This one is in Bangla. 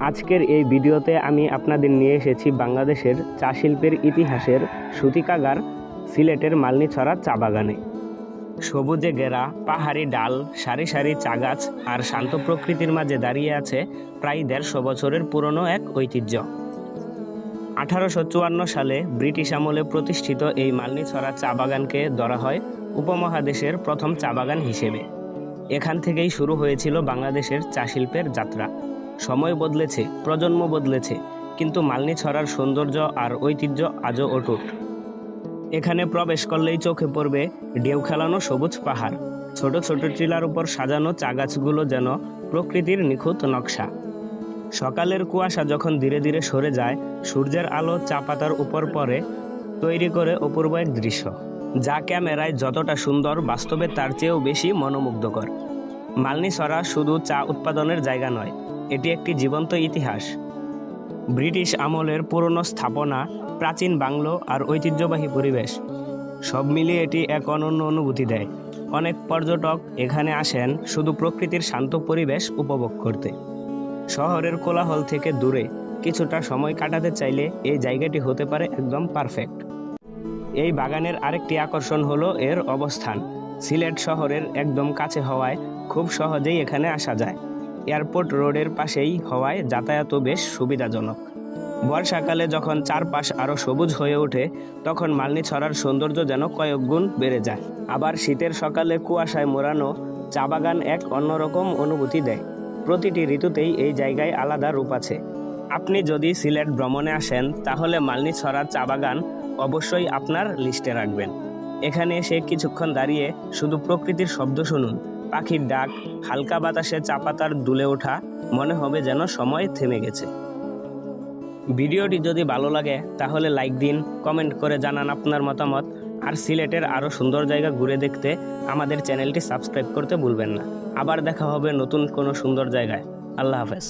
আজকের এই ভিডিওতে আমি আপনাদের নিয়ে এসেছি বাংলাদেশের চা শিল্পের ইতিহাসের সূতিকাগার সিলেটের মালনীছড়া চা বাগানে। সবুজে ঘেরা পাহাড়ি ডাল, সারি সারি চা গাছ আর শান্ত প্রকৃতির মাঝে দাঁড়িয়ে আছে প্রায় 150 বছরের পুরনো এক ঐতিহ্য। 1854 সালে ব্রিটিশ আমলে প্রতিষ্ঠিত এই মালনীছড়া চা বাগানকে ধরা হয় উপমহাদেশের প্রথম চা বাগান হিসেবে। এখান থেকেই শুরু হয়েছিল বাংলাদেশের চা শিল্পের যাত্রা। সময় বদলেছে, প্রজন্ম বদলেছে, কিন্তু মালনীছড়ার সৌন্দর্য আর ঐতিহ্য আজও অটুট। এখানে প্রবেশ করলেই চোখে পড়বে ঢেউ খেলানো সবুজ পাহাড়, ছোট ছোট টিলার উপর সাজানো চা গাছগুলো যেন প্রকৃতির নিখুঁত নকশা। সকালের কুয়াশা যখন ধীরে ধীরে সরে যায়, সূর্যের আলো চা পাতার উপর পড়ে, তৈরি করে অপূর্ব এক দৃশ্য, যা ক্যামেরায় যতটা সুন্দর, বাস্তবে তার চেয়েও বেশি মনোমুগ্ধকর। মালনীছড়া শুধু চা উৎপাদনের জায়গা নয়, এটি একটি জীবন্ত ইতিহাস। ব্রিটিশ আমলের পুরনো স্থাপনা, প্রাচীন বাংলো আর ঐতিহ্যবাহী পরিবেশ, সব মিলিয়ে এটি এক অনন্য অনুভূতি দেয়। অনেক পর্যটক এখানে আসেন শুধু প্রকৃতির শান্ত পরিবেশ উপভোগ করতে। শহরের কোলাহল থেকে দূরে কিছুটা সময় কাটাতে চাইলে এই জায়গাটি হতে পারে একদম পারফেক্ট। এই বাগানের আরেকটি আকর্ষণ হলো এর অবস্থান। সিলেট শহরের একদম কাছে হওয়ায় খুব সহজেই এখানে আসা যায়। এয়ারপোর্ট রোডের পাশেই হওয়ায় যাতায়াতও বেশ সুবিধাজনক। বর্ষাকালে যখন চারপাশ আরও সবুজ হয়ে ওঠে, তখন মালনীছড়ার সৌন্দর্য যেন কয়েক গুণ বেড়ে যায়। আবার শীতের সকালে কুয়াশায় মোড়ানো চা বাগান এক অন্যরকম অনুভূতি দেয়। প্রতিটি ঋতুতেই এই জায়গায় আলাদা রূপ আছে। আপনি যদি সিলেট ভ্রমণে আসেন, তাহলে মালনীছড়া চা বাগান অবশ্যই আপনার লিস্টে রাখবেন। এখানে এসে কিছুক্ষণ দাঁড়িয়ে শুধু প্রকৃতির শব্দ শুনুন, পাখির ডাক, হালকা বাতাসে চা পাতার দুলে ওঠা, মনে হবে যেন সময় থেমে গেছে। ভিডিওটি যদি ভালো লাগে তাহলে লাইক দিন, কমেন্ট করে জানান আপনার মতামত, আর সিলেটের আরও সুন্দর জায়গা ঘুরে দেখতে আমাদের চ্যানেলটি সাবস্ক্রাইব করতে ভুলবেন না। আবার দেখা হবে নতুন কোনো সুন্দর জায়গায়। আল্লাহ হাফেজ।